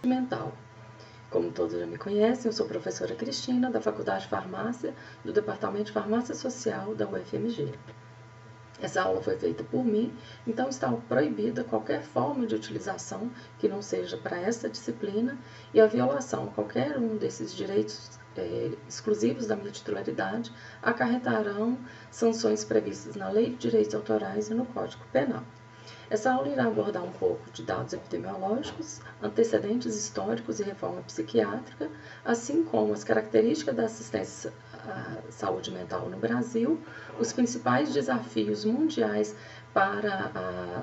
mental. Como todos já me conhecem, eu sou professora Cristina, da Faculdade de Farmácia, do Departamento de Farmácia Social da UFMG. Essa aula foi feita por mim, então está proibida qualquer forma de utilização que não seja para essa disciplina, e a violação a qualquer um desses direitos exclusivos da minha titularidade acarretarão sanções previstas na Lei de Direitos Autorais e no Código Penal. Essa aula irá abordar um pouco de dados epidemiológicos, antecedentes históricos e reforma psiquiátrica, assim como as características da assistência à saúde mental no Brasil, os principais desafios mundiais para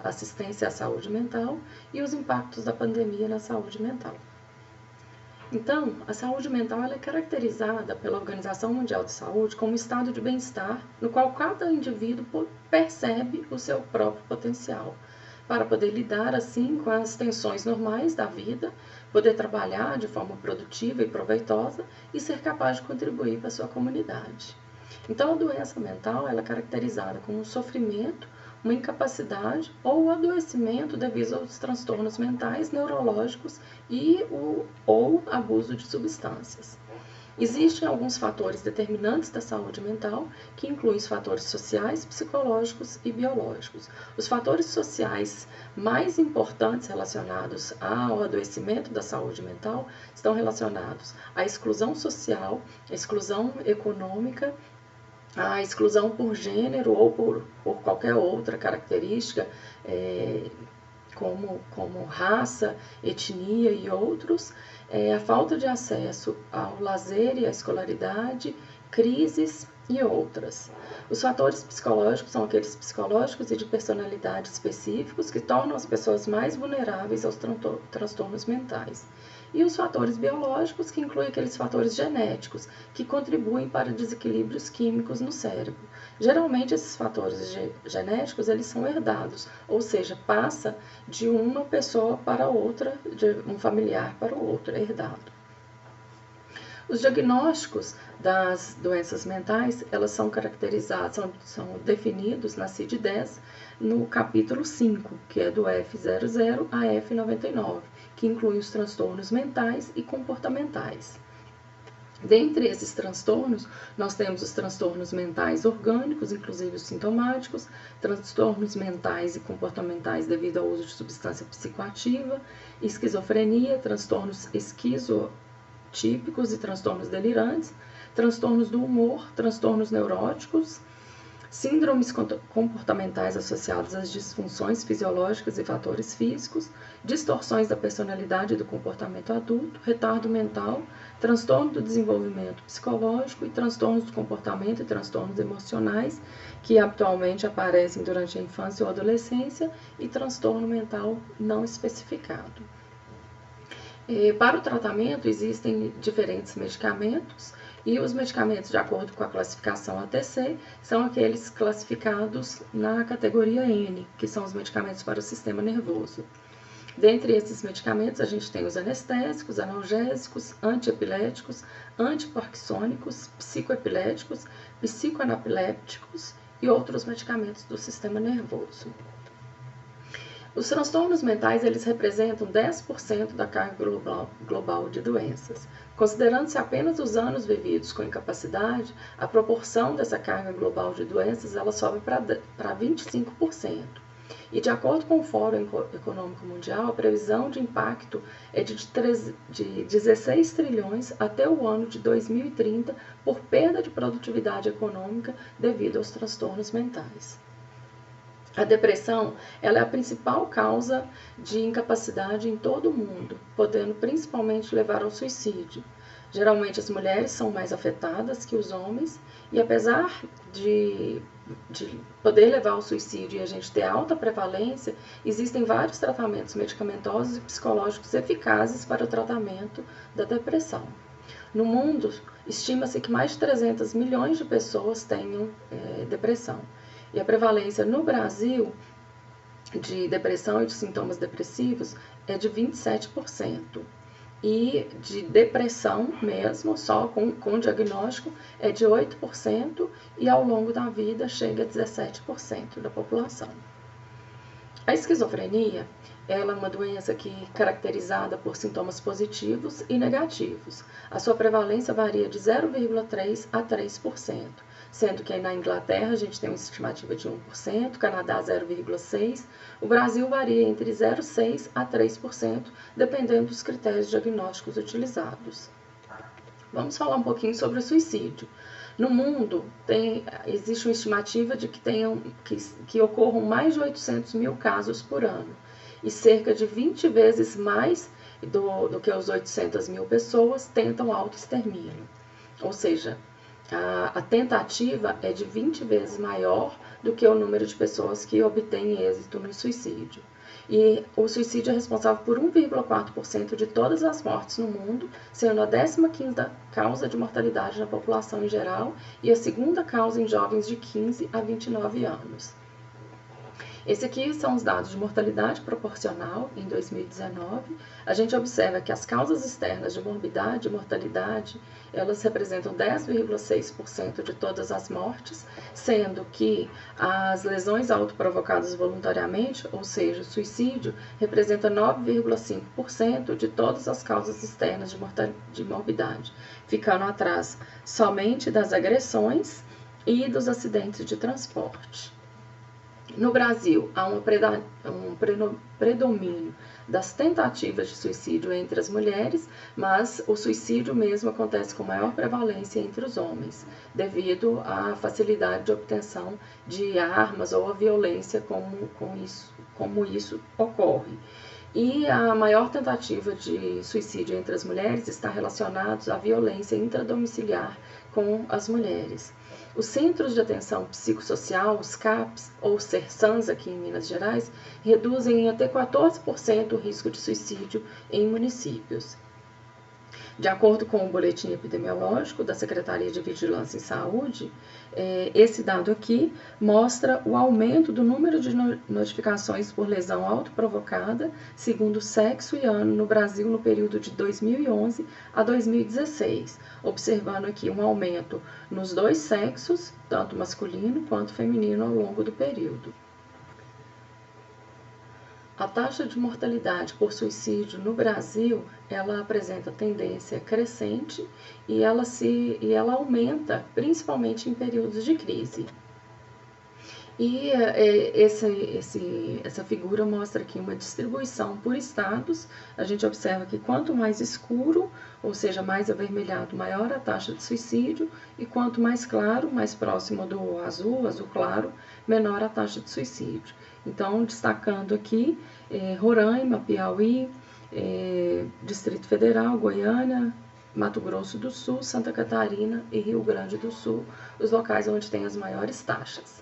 a assistência à saúde mental e os impactos da pandemia na saúde mental. Então, a saúde mental é caracterizada pela Organização Mundial de Saúde como um estado de bem-estar no qual cada indivíduo percebe o seu próprio potencial, para poder lidar assim com as tensões normais da vida, poder trabalhar de forma produtiva e proveitosa e ser capaz de contribuir para a sua comunidade. Então, a doença mental ela é caracterizada como um sofrimento, uma incapacidade ou adoecimento devido aos transtornos mentais, neurológicos ou abuso de substâncias. Existem alguns fatores determinantes da saúde mental, que incluem os fatores sociais, psicológicos e biológicos. Os fatores sociais mais importantes relacionados ao adoecimento da saúde mental estão relacionados à exclusão social, à exclusão econômica, a exclusão por gênero ou por qualquer outra característica, como raça, etnia e outros, a falta de acesso ao lazer e à escolaridade, crises e outras. Os fatores psicológicos são aqueles psicológicos e de personalidade específicos que tornam as pessoas mais vulneráveis aos transtornos mentais. E os fatores biológicos, que incluem aqueles fatores genéticos, que contribuem para desequilíbrios químicos no cérebro. Geralmente, esses fatores genéticos, eles são herdados, ou seja, passa de uma pessoa para outra, de um familiar para o outro, é herdado. Os diagnósticos das doenças mentais, elas são caracterizados, são definidos na CID-10, no capítulo 5, que é do F00 a F99, que inclui os transtornos mentais e comportamentais. Dentre esses transtornos, nós temos os transtornos mentais orgânicos, inclusive os sintomáticos, transtornos mentais e comportamentais devido ao uso de substância psicoativa, esquizofrenia, transtornos esquizotípicos e transtornos delirantes, transtornos do humor, transtornos neuróticos, síndromes comportamentais associadas às disfunções fisiológicas e fatores físicos, distorções da personalidade e do comportamento adulto, retardo mental, transtorno do desenvolvimento psicológico e transtornos do comportamento e transtornos emocionais, que habitualmente aparecem durante a infância ou adolescência, e transtorno mental não especificado. Para o tratamento, existem diferentes medicamentos, e os medicamentos, de acordo com a classificação ATC, são aqueles classificados na categoria N, que são os medicamentos para o sistema nervoso. Dentre esses medicamentos, a gente tem os anestésicos, analgésicos, antiepiléticos, antiparkinsônicos, psicoepiléticos, psicoanapilépticos e outros medicamentos do sistema nervoso. Os transtornos mentais, eles representam 10% da carga global de doenças. Considerando-se apenas os anos vividos com incapacidade, a proporção dessa carga global de doenças ela sobe para 25%. E de acordo com o Fórum Econômico Mundial, a previsão de impacto é de 16 trilhões até o ano de 2030 por perda de produtividade econômica devido aos transtornos mentais. A depressão ela é a principal causa de incapacidade em todo o mundo, podendo principalmente levar ao suicídio. Geralmente as mulheres são mais afetadas que os homens, e apesar de poder levar ao suicídio e a gente ter alta prevalência, existem vários tratamentos medicamentosos e psicológicos eficazes para o tratamento da depressão. No mundo, estima-se que mais de 300 milhões de pessoas tenham depressão. E a prevalência no Brasil de depressão e de sintomas depressivos é de 27%. E de depressão mesmo, só com diagnóstico, é de 8% e ao longo da vida chega a 17% da população. A esquizofrenia, ela é uma doença caracterizada por sintomas positivos e negativos. A sua prevalência varia de 0,3% a 3%, sendo que na Inglaterra a gente tem uma estimativa de 1%, Canadá 0,6%, o Brasil varia entre 0,6% a 3%, dependendo dos critérios diagnósticos utilizados. Vamos falar um pouquinho sobre o suicídio. No mundo, existe uma estimativa de que ocorram mais de 800 mil casos por ano, e cerca de 20 vezes mais do que os 800 mil pessoas tentam autoextermínio. Ou seja, a tentativa é de 20 vezes maior do que o número de pessoas que obtêm êxito no suicídio. E o suicídio é responsável por 1,4% de todas as mortes no mundo, sendo a 15ª causa de mortalidade na população em geral e a segunda causa em jovens de 15 a 29 anos. Esse aqui são os dados de mortalidade proporcional em 2019. A gente observa que as causas externas de morbidade e mortalidade, elas representam 10,6% de todas as mortes, sendo que as lesões autoprovocadas voluntariamente, ou seja, o suicídio, representa 9,5% de todas as causas externas de morbidade, ficando atrás somente das agressões e dos acidentes de transporte. No Brasil, há um predomínio das tentativas de suicídio entre as mulheres, mas o suicídio mesmo acontece com maior prevalência entre os homens, devido à facilidade de obtenção de armas ou a violência como isso ocorre. E a maior tentativa de suicídio entre as mulheres está relacionada à violência intradomiciliar com as mulheres. Os Centros de Atenção Psicossocial, os CAPs, ou CERSANs aqui em Minas Gerais, reduzem em até 14% o risco de suicídio em municípios. De acordo com o boletim epidemiológico da Secretaria de Vigilância em Saúde, esse dado aqui mostra o aumento do número de notificações por lesão autoprovocada, segundo sexo e ano no Brasil no período de 2011 a 2016, observando aqui um aumento nos dois sexos, tanto masculino quanto feminino, ao longo do período. A taxa de mortalidade por suicídio no Brasil, ela apresenta tendência crescente e ela aumenta principalmente em períodos de crise. E essa figura mostra aqui uma distribuição por estados. A gente observa que quanto mais escuro, ou seja, mais avermelhado, maior a taxa de suicídio, e quanto mais claro, mais próximo do azul claro, menor a taxa de suicídio. Então, destacando aqui Roraima, Piauí, Distrito Federal, Goiânia, Mato Grosso do Sul, Santa Catarina e Rio Grande do Sul, os locais onde tem as maiores taxas.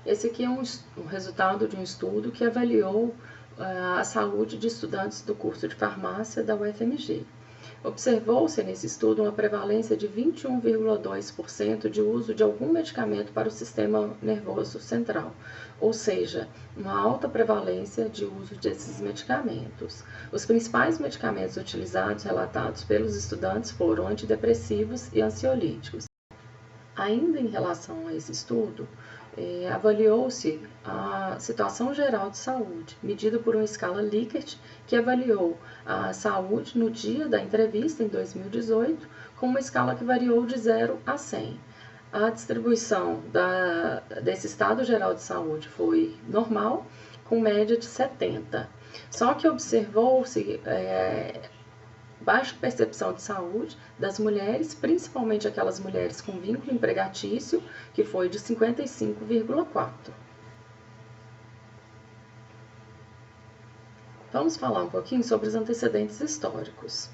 Esse aqui é um resultado de um estudo que avaliou a saúde de estudantes do curso de farmácia da UFMG. Observou-se nesse estudo uma prevalência de 21,2% de uso de algum medicamento para o sistema nervoso central, ou seja, uma alta prevalência de uso desses medicamentos. Os principais medicamentos utilizados relatados pelos estudantes foram antidepressivos e ansiolíticos. Ainda em relação a esse estudo, avaliou-se a situação geral de saúde, medida por uma escala Likert, que avaliou a saúde no dia da entrevista, em 2018, com uma escala que variou de 0 a 100. A distribuição desse estado geral de saúde foi normal, com média de 70. Só que observou-se baixa percepção de saúde das mulheres, principalmente aquelas mulheres com vínculo empregatício, que foi de 55,4. Vamos falar um pouquinho sobre os antecedentes históricos.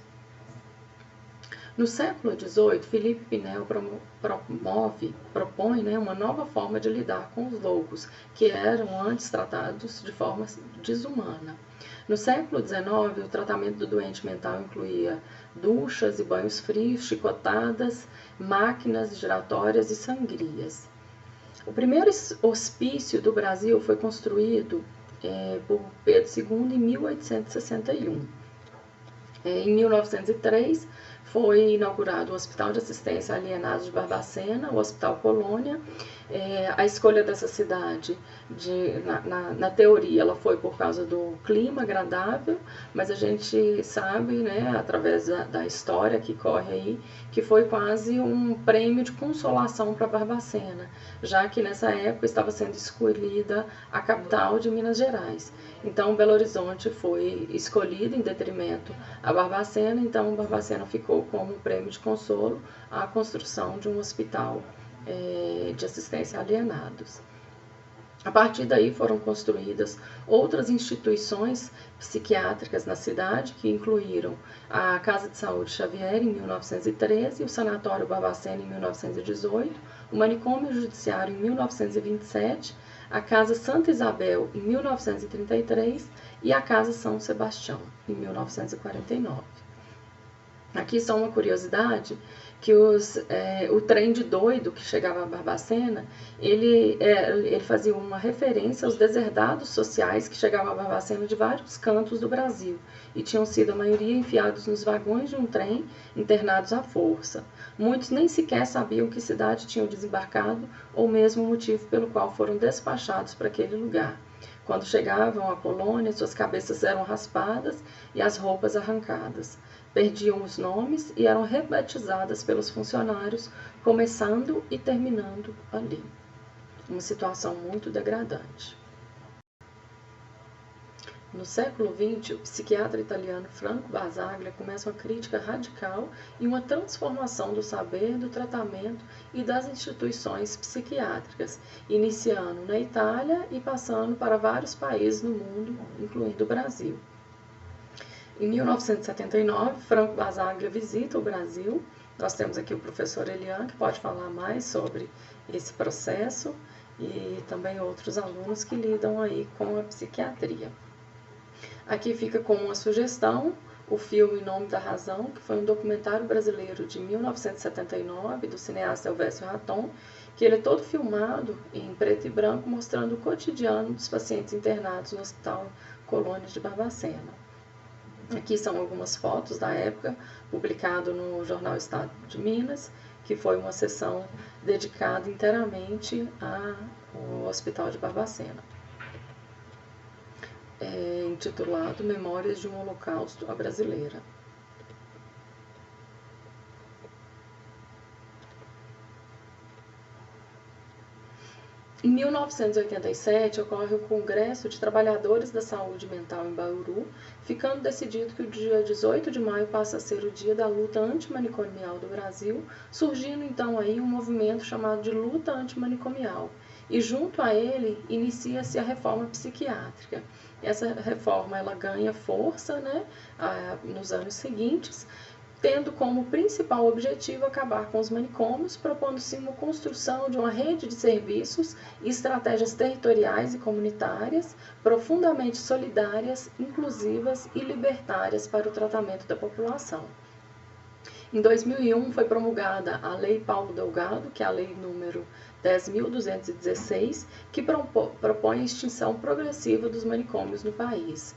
No século XVIII, Felipe Pinel propõe uma nova forma de lidar com os loucos, que eram antes tratados de forma desumana. No século XIX, o tratamento do doente mental incluía duchas e banhos frios, chicotadas, máquinas giratórias e sangrias. O primeiro hospício do Brasil foi construído por Pedro II em 1861. Em 1903, foi inaugurado o Hospital de Assistência a Alienados de Barbacena, o Hospital Colônia. A escolha dessa cidade, na teoria, ela foi por causa do clima agradável, mas a gente sabe, né, através da história que corre aí, que foi quase um prêmio de consolação para Barbacena, já que nessa época estava sendo escolhida a capital de Minas Gerais. Então, Belo Horizonte foi escolhido em detrimento a Barbacena, então Barbacena ficou como prêmio de consolo a construção de um hospital de assistência a alienados. A partir daí foram construídas outras instituições psiquiátricas na cidade, que incluíram a Casa de Saúde Xavier em 1913, o Sanatório Barbacena em 1918, o Manicômio Judiciário em 1927, a Casa Santa Isabel em 1933 e a Casa São Sebastião em 1949. Aqui só uma curiosidade, que o trem de doido que chegava a Barbacena, ele fazia uma referência aos deserdados sociais que chegavam a Barbacena de vários cantos do Brasil e tinham sido a maioria enfiados nos vagões de um trem, internados à força. Muitos nem sequer sabiam que cidade tinham desembarcado ou mesmo o motivo pelo qual foram despachados para aquele lugar. Quando chegavam à colônia, suas cabeças eram raspadas e as roupas arrancadas. Perdiam os nomes e eram rebatizadas pelos funcionários, começando e terminando ali. Uma situação muito degradante. No século XX, o psiquiatra italiano Franco Basaglia começa uma crítica radical e uma transformação do saber, do tratamento e das instituições psiquiátricas, iniciando na Itália e passando para vários países no mundo, incluindo o Brasil. Em 1979, Franco Basaglia visita o Brasil. Nós temos aqui o professor Elian, que pode falar mais sobre esse processo, e também outros alunos que lidam aí com a psiquiatria. Aqui fica como uma sugestão o filme Em Nome da Razão, que foi um documentário brasileiro de 1979, do cineasta Elvésio Raton, que ele é todo filmado em preto e branco, mostrando o cotidiano dos pacientes internados no Hospital Colônia de Barbacena. Aqui são algumas fotos da época, publicado no jornal Estado de Minas, que foi uma sessão dedicada inteiramente ao Hospital de Barbacena. Intitulado Memórias de um Holocausto à Brasileira. Em 1987, ocorre o Congresso de Trabalhadores da Saúde Mental em Bauru, ficando decidido que o dia 18 de maio passa a ser o dia da luta antimanicomial do Brasil, surgindo então aí um movimento chamado de luta antimanicomial. E junto a ele inicia-se a reforma psiquiátrica. Essa reforma ela ganha força, né, nos anos seguintes, tendo como principal objetivo acabar com os manicômios, propondo-se uma construção de uma rede de serviços e estratégias territoriais e comunitárias profundamente solidárias, inclusivas e libertárias para o tratamento da população. Em 2001 foi promulgada a Lei Paulo Delgado, que é a lei número 10.216, que propõe a extinção progressiva dos manicômios no país,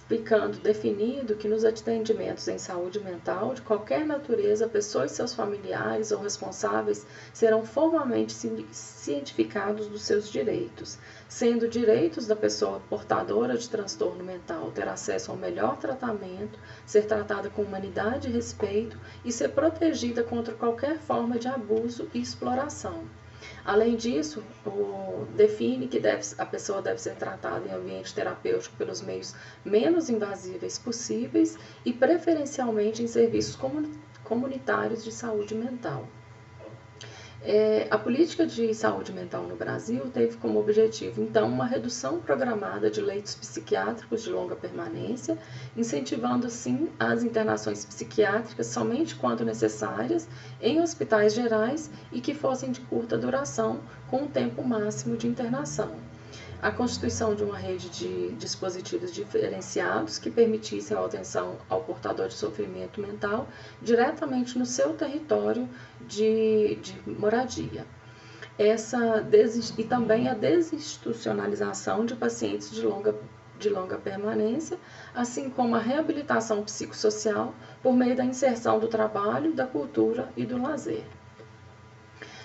ficando definido que nos atendimentos em saúde mental de qualquer natureza, pessoas e seus familiares ou responsáveis serão formalmente cientificados dos seus direitos, sendo direitos da pessoa portadora de transtorno mental ter acesso ao melhor tratamento, ser tratada com humanidade e respeito e ser protegida contra qualquer forma de abuso e exploração. Além disso, define que a pessoa deve ser tratada em ambiente terapêutico pelos meios menos invasíveis possíveis e preferencialmente em serviços comunitários de saúde mental. A política de saúde mental no Brasil teve como objetivo, então, uma redução programada de leitos psiquiátricos de longa permanência, incentivando, assim, as internações psiquiátricas somente quando necessárias em hospitais gerais e que fossem de curta duração, com um tempo máximo de internação. A constituição de uma rede de dispositivos diferenciados que permitissem a atenção ao portador de sofrimento mental diretamente no seu território de moradia. E também a desinstitucionalização de pacientes de longa de longa permanência, assim como a reabilitação psicossocial por meio da inserção do trabalho, da cultura e do lazer.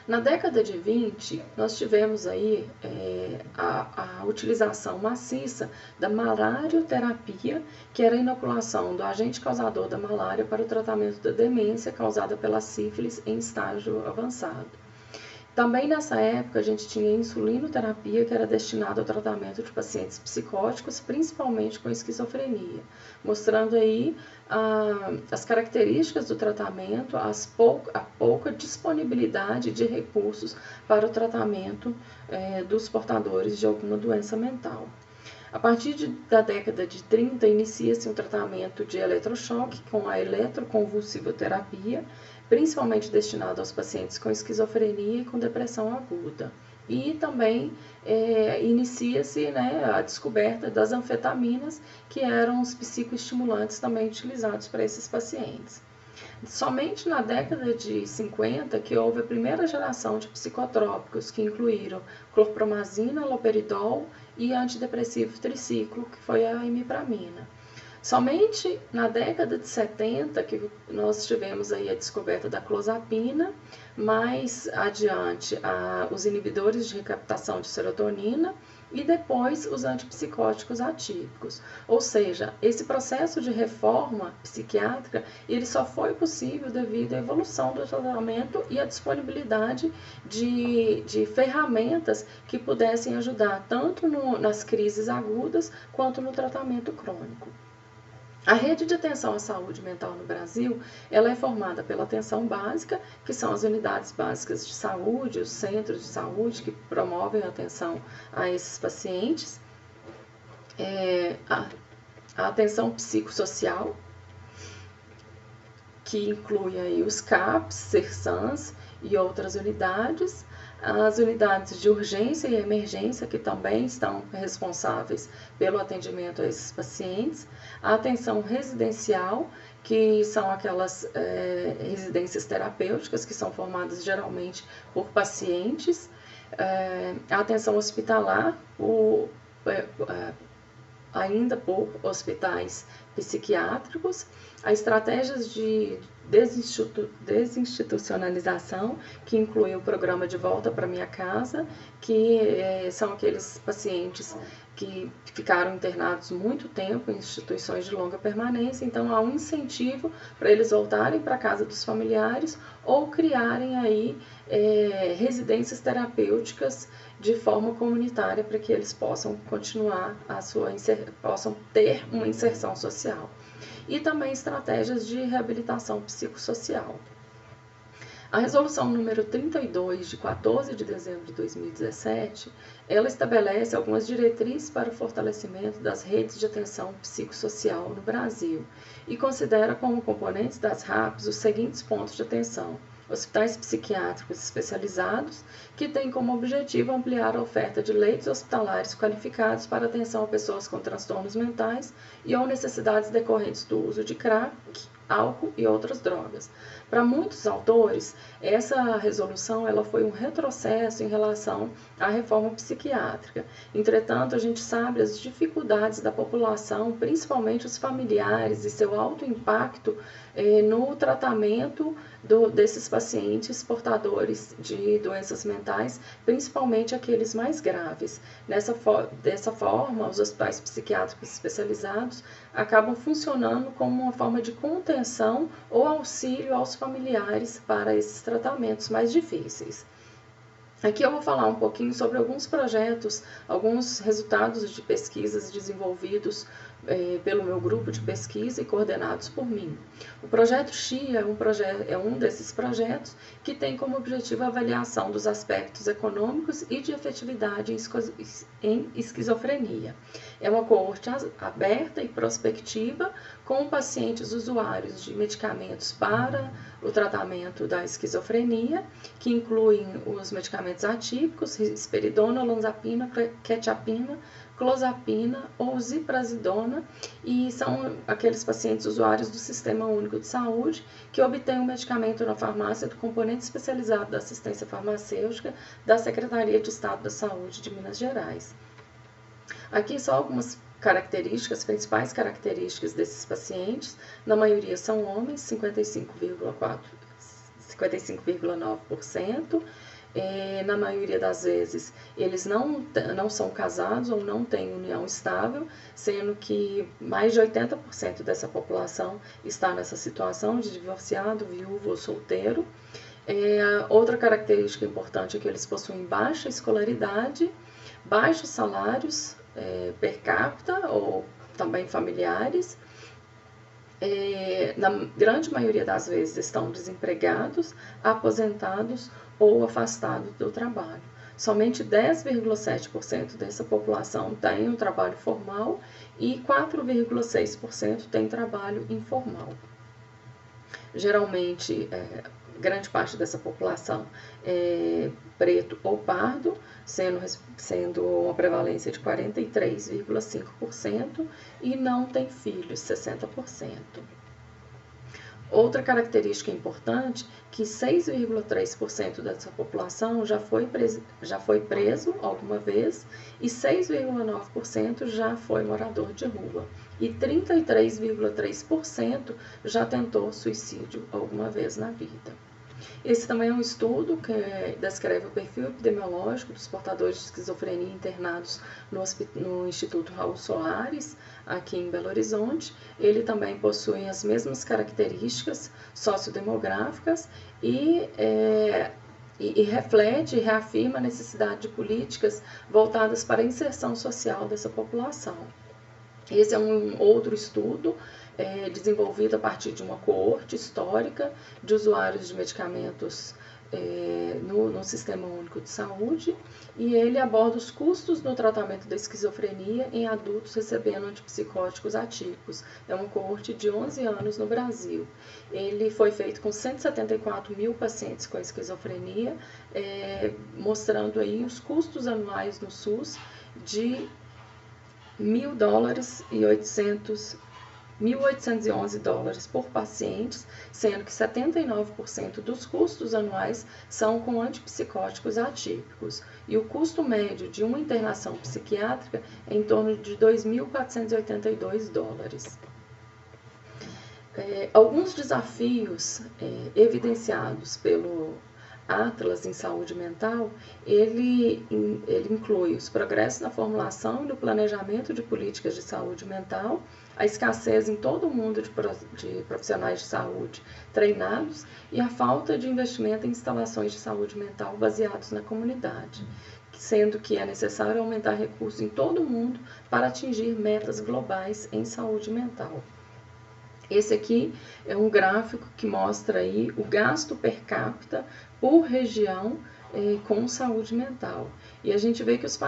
Na década de 20, nós tivemos aí a utilização maciça da malarioterapia, que era a inoculação do agente causador da malária para o tratamento da demência causada pela sífilis em estágio avançado. Também nessa época a gente tinha a insulinoterapia, que era destinada ao tratamento de pacientes psicóticos, principalmente com esquizofrenia, mostrando aí as características do tratamento, a pouca disponibilidade de recursos para o tratamento dos portadores de alguma doença mental. A partir da década de 30, inicia-se um tratamento de eletrochoque com a eletroconvulsivoterapia, principalmente destinado aos pacientes com esquizofrenia e com depressão aguda. E também inicia-se a descoberta das anfetaminas, que eram os psicoestimulantes também utilizados para esses pacientes. Somente na década de 50 que houve a primeira geração de psicotrópicos, que incluíram clorpromazina, haloperidol e antidepressivo triciclo, que foi a imipramina. Somente na década de 70 que nós tivemos aí a descoberta da clozapina, mais adiante os inibidores de recaptação de serotonina e depois os antipsicóticos atípicos. Ou seja, esse processo de reforma psiquiátrica ele só foi possível devido à evolução do tratamento e à disponibilidade de ferramentas que pudessem ajudar tanto nas crises agudas quanto no tratamento crônico. A rede de atenção à saúde mental no Brasil, ela é formada pela atenção básica, que são as unidades básicas de saúde, os centros de saúde que promovem a atenção a esses pacientes, a atenção psicossocial, que inclui aí os CAPs, CERSANs e outras unidades, as unidades de urgência e emergência, que também estão responsáveis pelo atendimento a esses pacientes, a atenção residencial, que são aquelas residências terapêuticas que são formadas geralmente por pacientes, a atenção hospitalar, ainda por hospitais psiquiátricos, a estratégias de desinstitucionalização, que inclui o programa de volta para minha casa, que são aqueles pacientes que ficaram internados muito tempo em instituições de longa permanência, então há um incentivo para eles voltarem para a casa dos familiares ou criarem aí residências terapêuticas de forma comunitária para que eles possam continuar possam ter uma inserção social. E também estratégias de reabilitação psicossocial. A resolução número 32, de 14 de dezembro de 2017, ela estabelece algumas diretrizes para o fortalecimento das redes de atenção psicossocial no Brasil e considera como componentes das RAPs os seguintes pontos de atenção: hospitais psiquiátricos especializados, que têm como objetivo ampliar a oferta de leitos hospitalares qualificados para atenção a pessoas com transtornos mentais e ou necessidades decorrentes do uso de crack, álcool e outras drogas. Para muitos autores, essa resolução ela foi um retrocesso em relação à reforma psiquiátrica. Entretanto, a gente sabe as dificuldades da população, principalmente os familiares, e seu alto impacto no tratamento desses pacientes portadores de doenças mentais, principalmente aqueles mais graves. Dessa forma, os hospitais psiquiátricos especializados acabam funcionando como uma forma de contenção ou auxílio aos familiares para esses tratamentos mais difíceis. Aqui eu vou falar um pouquinho sobre alguns projetos, alguns resultados de pesquisas desenvolvidos pelo meu grupo de pesquisa e coordenados por mim. O projeto XIA é um desses projetos que tem como objetivo a avaliação dos aspectos econômicos e de efetividade em esquizofrenia. É uma coorte aberta e prospectiva com pacientes usuários de medicamentos para o tratamento da esquizofrenia, que incluem os medicamentos atípicos, risperidona, olanzapina, quetiapina, clozapina ou ziprasidona, e são aqueles pacientes usuários do Sistema Único de Saúde que obtêm o medicamento na farmácia do componente especializado da assistência farmacêutica da Secretaria de Estado da Saúde de Minas Gerais. Aqui só algumas características, principais características desses pacientes, na maioria são homens, 55,9%. Na maioria das vezes, eles não são casados ou não têm união estável, sendo que mais de 80% dessa população está nessa situação de divorciado, viúvo ou solteiro. Outra característica importante é que eles possuem baixa escolaridade, baixos salários per capita ou também familiares. Na grande maioria das vezes estão desempregados, aposentados ou afastados do trabalho. Somente 10,7% dessa população tem um trabalho formal e 4,6% tem trabalho informal. Geralmente, grande parte dessa população é preto ou pardo, sendo uma prevalência de 43,5%, e não tem filhos, 60%. Outra característica importante é que 6,3% dessa população já foi preso alguma vez e 6,9% já foi morador de rua. E 33,3% já tentou suicídio alguma vez na vida. Esse também é um estudo que descreve o perfil epidemiológico dos portadores de esquizofrenia internados no Instituto Raul Soares, aqui em Belo Horizonte. Ele também possui as mesmas características sociodemográficas e reflete e reafirma a necessidade de políticas voltadas para a inserção social dessa população. Esse é um outro estudo desenvolvido a partir de uma coorte histórica de usuários de medicamentos no Sistema Único de Saúde, e ele aborda os custos no tratamento da esquizofrenia em adultos recebendo antipsicóticos atípicos. É uma coorte de 11 anos no Brasil. Ele foi feito com 174 mil pacientes com esquizofrenia, mostrando aí os custos anuais no SUS de $1.811 por paciente, sendo que 79% dos custos anuais são com antipsicóticos atípicos. E o custo médio de uma internação psiquiátrica é em torno de $2.482. Alguns desafios evidenciados pelo Atlas em Saúde Mental, ele inclui os progressos na formulação e no planejamento de políticas de saúde mental, a escassez em todo o mundo de profissionais de saúde treinados e a falta de investimento em instalações de saúde mental baseados na comunidade, sendo que é necessário aumentar recursos em todo o mundo para atingir metas globais em saúde mental. Esse aqui é um gráfico que mostra aí o gasto per capita por região com saúde mental. E a gente vê que as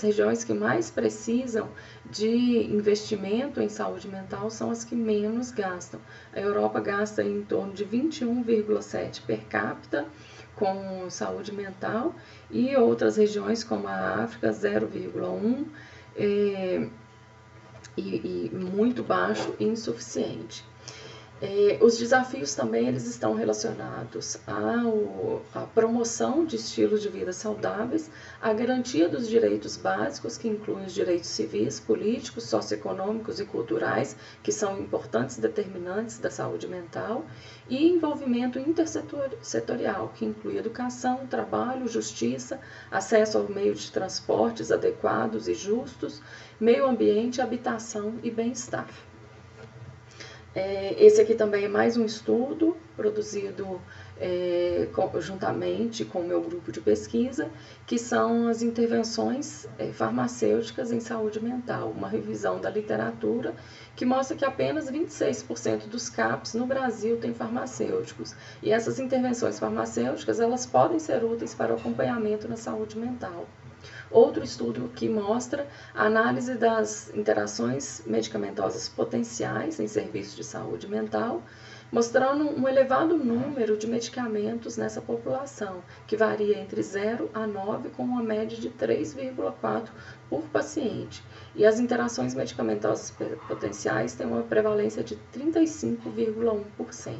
regiões que mais precisam de investimento em saúde mental são as que menos gastam. A Europa gasta em torno de 21,7 per capita com saúde mental e outras regiões como a África 0,1 e muito baixo e insuficiente. Os desafios também eles estão relacionados à promoção de estilos de vida saudáveis, à garantia dos direitos básicos, que incluem os direitos civis, políticos, socioeconômicos e culturais, que são importantes determinantes da saúde mental, e envolvimento intersetorial, que inclui educação, trabalho, justiça, acesso ao meio de transportes adequados e justos, meio ambiente, habitação e bem-estar. Esse aqui também é mais um estudo produzido juntamente com o meu grupo de pesquisa, que são as intervenções farmacêuticas em saúde mental, uma revisão da literatura que mostra que apenas 26% dos CAPs no Brasil têm farmacêuticos. E essas intervenções farmacêuticas elas podem ser úteis para o acompanhamento na saúde mental. Outro estudo que mostra a análise das interações medicamentosas potenciais em serviços de saúde mental, mostrando um elevado número de medicamentos nessa população, que varia entre 0 a 9, com uma média de 3,4 por paciente. E as interações medicamentosas potenciais têm uma prevalência de 35,1%.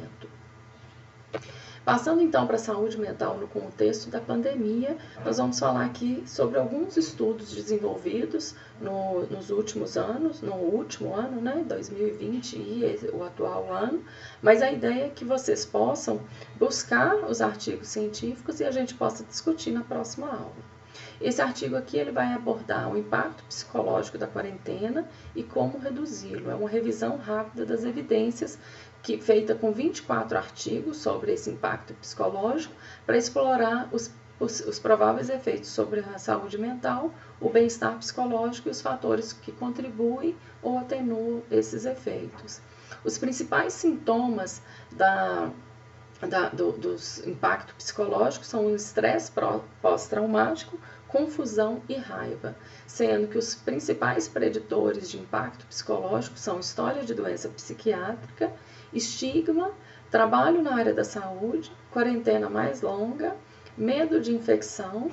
Passando então para a saúde mental no contexto da pandemia, nós vamos falar aqui sobre alguns estudos desenvolvidos nos últimos anos, no último ano, né, 2020 e o atual ano, mas a ideia é que vocês possam buscar os artigos científicos e a gente possa discutir na próxima aula. Esse artigo aqui ele vai abordar o impacto psicológico da quarentena e como reduzi-lo. É uma revisão rápida das evidências feita com 24 artigos sobre esse impacto psicológico para explorar os prováveis efeitos sobre a saúde mental, o bem-estar psicológico e os fatores que contribuem ou atenuam esses efeitos. Os principais sintomas dos impactos psicológicos são o estresse pós-traumático, confusão e raiva, sendo que os principais preditores de impacto psicológico são história de doença psiquiátrica, estigma, trabalho na área da saúde, quarentena mais longa, medo de infecção,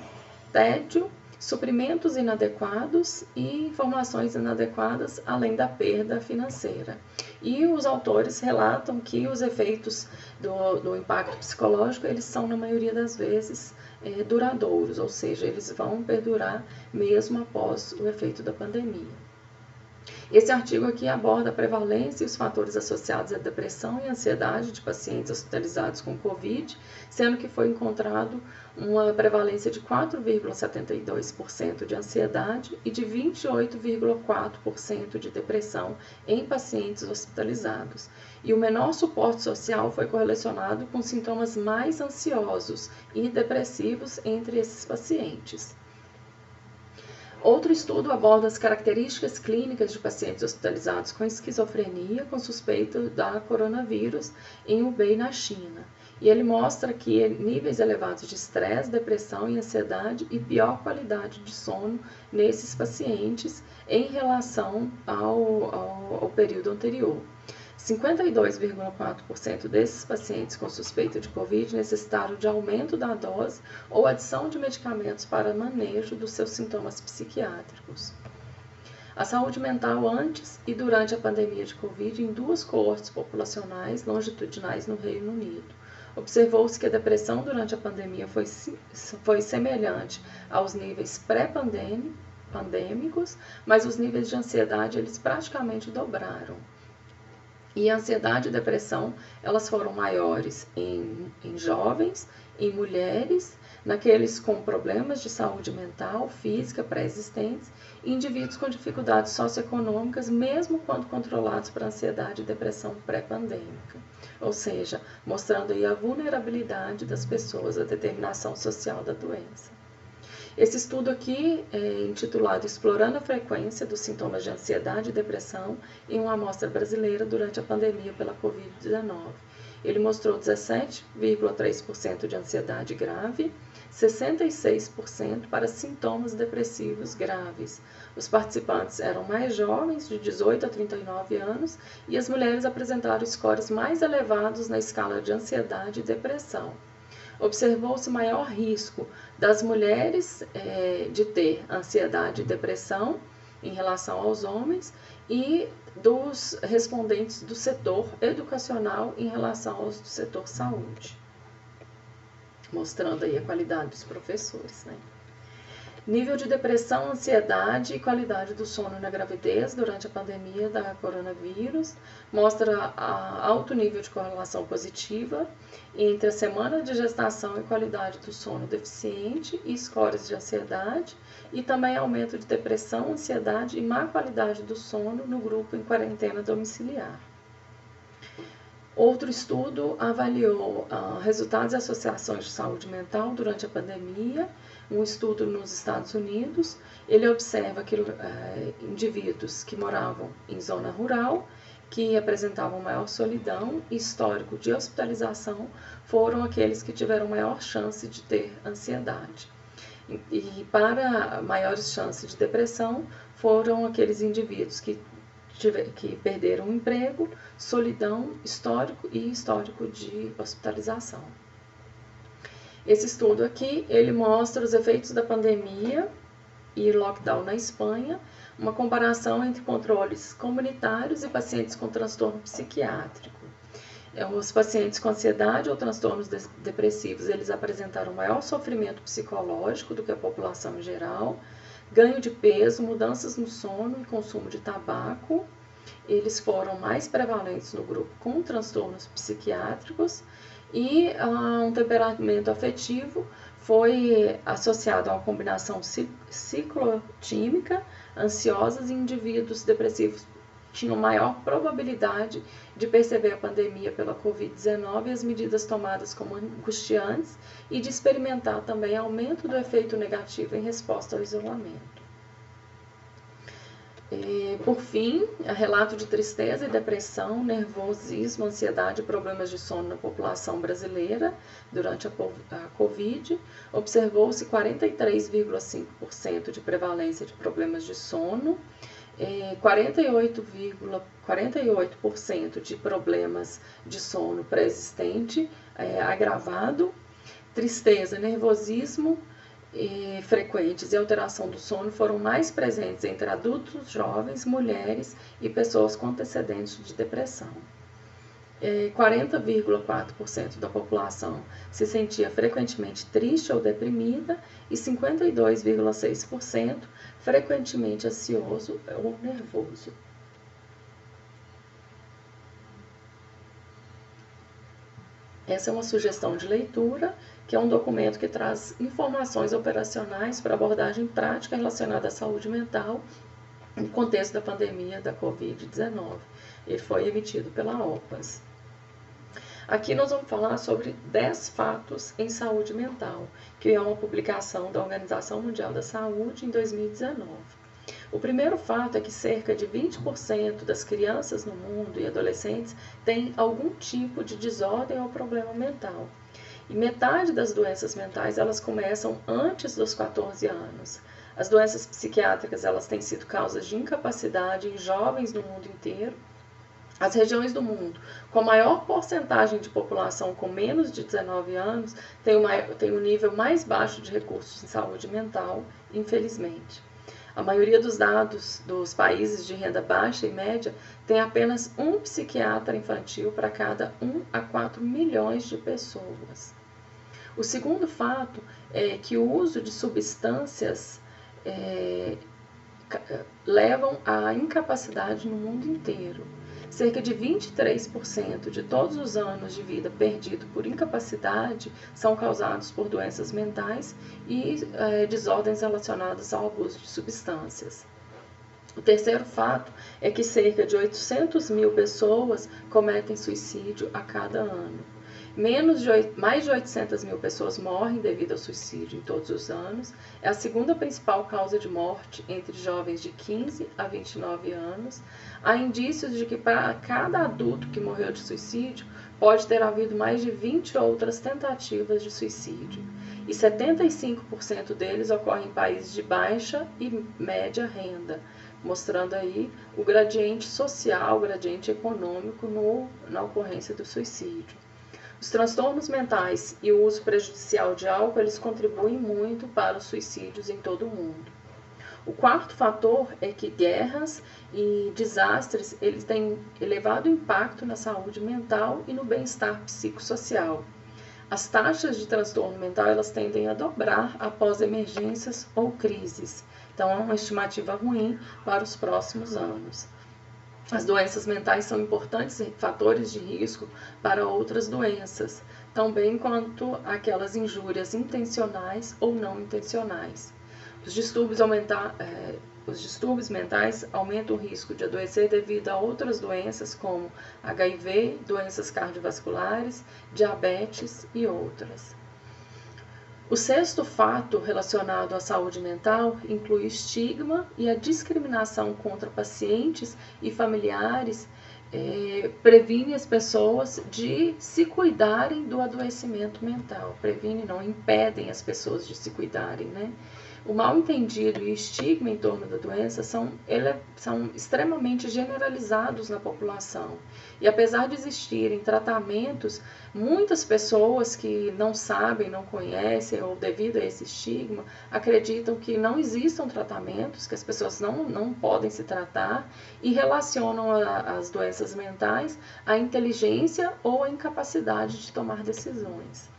tédio, suprimentos inadequados e informações inadequadas, além da perda financeira. E os autores relatam que os efeitos do impacto psicológico, eles são, na maioria das vezes, duradouros, ou seja, eles vão perdurar mesmo após o efeito da pandemia. Esse artigo aqui aborda a prevalência e os fatores associados à depressão e ansiedade de pacientes hospitalizados com Covid, sendo que foi encontrado uma prevalência de 4,72% de ansiedade e de 28,4% de depressão em pacientes hospitalizados. E o menor suporte social foi correlacionado com sintomas mais ansiosos e depressivos entre esses pacientes. Outro estudo aborda as características clínicas de pacientes hospitalizados com esquizofrenia com suspeita da coronavírus em Hubei, na China. E ele mostra que níveis elevados de estresse, depressão e ansiedade e pior qualidade de sono nesses pacientes em relação ao período anterior. 52,4% desses pacientes com suspeita de Covid necessitaram de aumento da dose ou adição de medicamentos para manejo dos seus sintomas psiquiátricos. A saúde mental antes e durante a pandemia de Covid em duas coortes populacionais longitudinais no Reino Unido. Observou-se que a depressão durante a pandemia foi semelhante aos níveis pré-pandêmicos, mas os níveis de ansiedade eles praticamente dobraram. E a ansiedade e depressão, elas foram maiores em jovens, em mulheres, naqueles com problemas de saúde mental, física, pré-existentes, e indivíduos com dificuldades socioeconômicas, mesmo quando controlados por ansiedade e depressão pré-pandêmica. Ou seja, mostrando aí a vulnerabilidade das pessoas à determinação social da doença. Esse estudo aqui é intitulado Explorando a frequência dos sintomas de ansiedade e depressão em uma amostra brasileira durante a pandemia pela Covid-19. Ele mostrou 17,3% de ansiedade grave, 66% para sintomas depressivos graves. Os participantes eram mais jovens, de 18 a 39 anos, e as mulheres apresentaram scores mais elevados na escala de ansiedade e depressão. Observou-se maior risco das mulheres de ter ansiedade e depressão em relação aos homens e dos respondentes do setor educacional em relação aos do setor saúde, mostrando aí a qualidade dos professores, né? Nível de depressão, ansiedade e qualidade do sono na gravidez durante a pandemia da coronavírus mostra alto nível de correlação positiva entre a semana de gestação e qualidade do sono deficiente e scores de ansiedade e também aumento de depressão, ansiedade e má qualidade do sono no grupo em quarentena domiciliar. Outro estudo avaliou resultados e associações de saúde mental durante a pandemia, um estudo nos Estados Unidos. Ele observa que indivíduos que moravam em zona rural, que apresentavam maior solidão e histórico de hospitalização, foram aqueles que tiveram maior chance de ter ansiedade. E para maiores chances de depressão, foram aqueles indivíduos que perderam o emprego, solidão, histórico e histórico de hospitalização. Esse estudo aqui, ele mostra os efeitos da pandemia e lockdown na Espanha, uma comparação entre controles comunitários e pacientes com transtorno psiquiátrico. Os pacientes com ansiedade ou transtornos depressivos, eles apresentaram maior sofrimento psicológico do que a população em geral, ganho de peso, mudanças no sono e consumo de tabaco. Eles foram mais prevalentes no grupo com transtornos psiquiátricos e um temperamento afetivo foi associado a uma combinação ciclotímica, ansiosas, e indivíduos depressivos tinham maior probabilidade de perceber a pandemia pela Covid-19 e as medidas tomadas como angustiantes e de experimentar também aumento do efeito negativo em resposta ao isolamento. Por fim, relato de tristeza e depressão, nervosismo, ansiedade e problemas de sono na população brasileira durante a Covid. Observou-se 43,5% de prevalência de problemas de sono, 48% de problemas de sono pré-existente agravado, tristeza, nervosismo frequentes e alteração do sono foram mais presentes entre adultos, jovens, mulheres e pessoas com antecedentes de depressão. 40,4% da população se sentia frequentemente triste ou deprimida e 52,6% frequentemente ansioso ou nervoso. Essa é uma sugestão de leitura, que é um documento que traz informações operacionais para abordagem prática relacionada à saúde mental no contexto da pandemia da Covid-19. Ele foi emitido pela OPAS. Aqui nós vamos falar sobre 10 fatos em saúde mental, que é uma publicação da Organização Mundial da Saúde em 2019. O primeiro fato é que cerca de 20% das crianças no mundo e adolescentes têm algum tipo de desordem ou problema mental. E metade das doenças mentais, elas começam antes dos 14 anos. As doenças psiquiátricas, elas têm sido causas de incapacidade em jovens no mundo inteiro. As regiões do mundo com maior porcentagem de população com menos de 19 anos têm o nível mais baixo de recursos em saúde mental, infelizmente. A maioria dos dados dos países de renda baixa e média tem apenas um psiquiatra infantil para cada 1 a 4 milhões de pessoas. O segundo fato é que o uso de substâncias levam à incapacidade no mundo inteiro. Cerca de 23% de todos os anos de vida perdido por incapacidade são causados por doenças mentais e desordens relacionadas ao abuso de substâncias. O terceiro fato é que cerca de 800 mil pessoas cometem suicídio a cada ano. Mais de 800 mil pessoas morrem devido ao suicídio em todos os anos. É a segunda principal causa de morte entre jovens de 15 a 29 anos. Há indícios de que para cada adulto que morreu de suicídio, pode ter havido mais de 20 outras tentativas de suicídio. E 75% deles ocorrem em países de baixa e média renda, mostrando aí o gradiente social, o gradiente econômico na ocorrência do suicídio. Os transtornos mentais e o uso prejudicial de álcool, eles contribuem muito para os suicídios em todo o mundo. O quarto fator é que guerras e desastres, eles têm elevado impacto na saúde mental e no bem-estar psicossocial. As taxas de transtorno mental, elas tendem a dobrar após emergências ou crises. Então, é uma estimativa ruim para os próximos anos. As doenças mentais são importantes fatores de risco para outras doenças, tão bem quanto aquelas injúrias intencionais ou não intencionais. Os distúrbios mentais aumentam o risco de adoecer devido a outras doenças como HIV, doenças cardiovasculares, diabetes e outras. O sexto fato relacionado à saúde mental inclui o estigma e a discriminação contra pacientes e familiares, previne as pessoas de se cuidarem do adoecimento mental. Previne, não, impedem as pessoas de se cuidarem, né? O mal-entendido e o estigma em torno da doença são extremamente generalizados na população. E apesar de existirem tratamentos, muitas pessoas que não sabem, não conhecem, ou devido a esse estigma, acreditam que não existam tratamentos, que as pessoas não podem se tratar e relacionam as doenças mentais à inteligência ou à incapacidade de tomar decisões.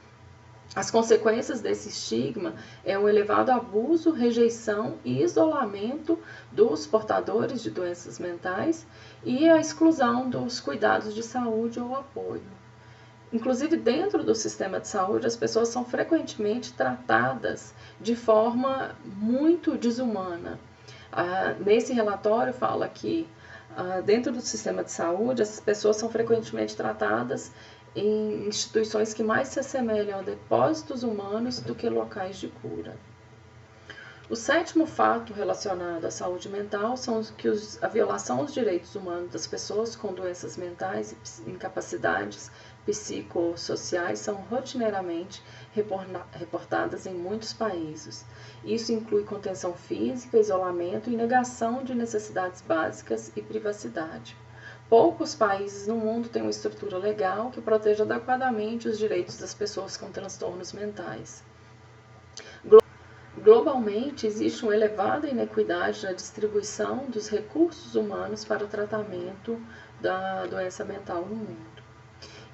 As consequências desse estigma é o elevado abuso, rejeição e isolamento dos portadores de doenças mentais e a exclusão dos cuidados de saúde ou apoio. Inclusive, dentro do sistema de saúde, as pessoas são frequentemente tratadas de forma muito desumana. Nesse relatório fala que dentro do sistema de saúde, as pessoas são frequentemente tratadas em instituições que mais se assemelham a depósitos humanos do que locais de cura. O sétimo fato relacionado à saúde mental são que a violação aos direitos humanos das pessoas com doenças mentais e incapacidades psicossociais são rotineiramente reportadas em muitos países. Isso inclui contenção física, isolamento e negação de necessidades básicas e privacidade. Poucos países no mundo têm uma estrutura legal que proteja adequadamente os direitos das pessoas com transtornos mentais. Globalmente, existe uma elevada inequidade na distribuição dos recursos humanos para o tratamento da doença mental no mundo.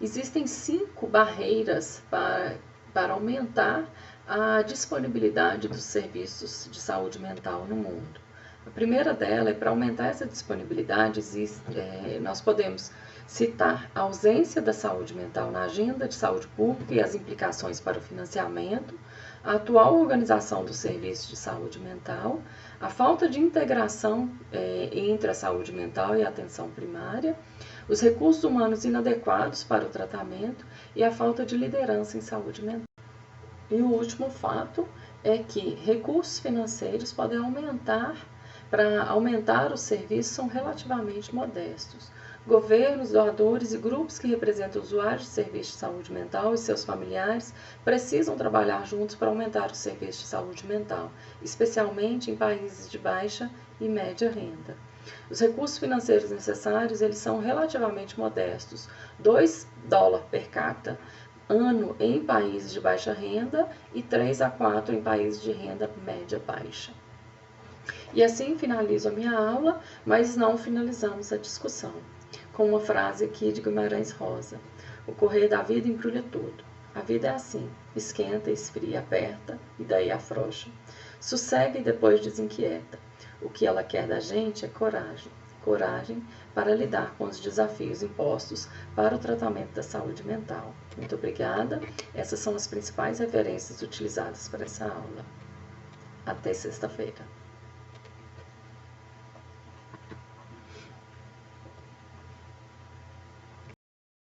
Existem 5 barreiras para aumentar a disponibilidade dos serviços de saúde mental no mundo. A primeira dela é para aumentar essa disponibilidade, nós podemos citar a ausência da saúde mental na agenda de saúde pública e as implicações para o financiamento, a atual organização dos serviços de saúde mental, a falta de integração entre a saúde mental e a atenção primária, os recursos humanos inadequados para o tratamento e a falta de liderança em saúde mental. E o último fato é que recursos financeiros podem para aumentar os serviços são relativamente modestos. Governos, doadores e grupos que representam usuários de serviços de saúde mental e seus familiares precisam trabalhar juntos para aumentar os serviços de saúde mental, especialmente em países de baixa e média renda. Os recursos financeiros necessários eles são relativamente modestos, $2 per capita ano em países de baixa renda e 3 a 4 em países de renda média baixa. E assim finalizo a minha aula, mas não finalizamos a discussão, com uma frase aqui de Guimarães Rosa: o correr da vida embrulha tudo. A vida é assim, esquenta, esfria, aperta e daí afrouxa. Sossega e depois desinquieta. O que ela quer da gente é coragem. Coragem para lidar com os desafios impostos para o tratamento da saúde mental. Muito obrigada. Essas são as principais referências utilizadas para essa aula. Até sexta-feira.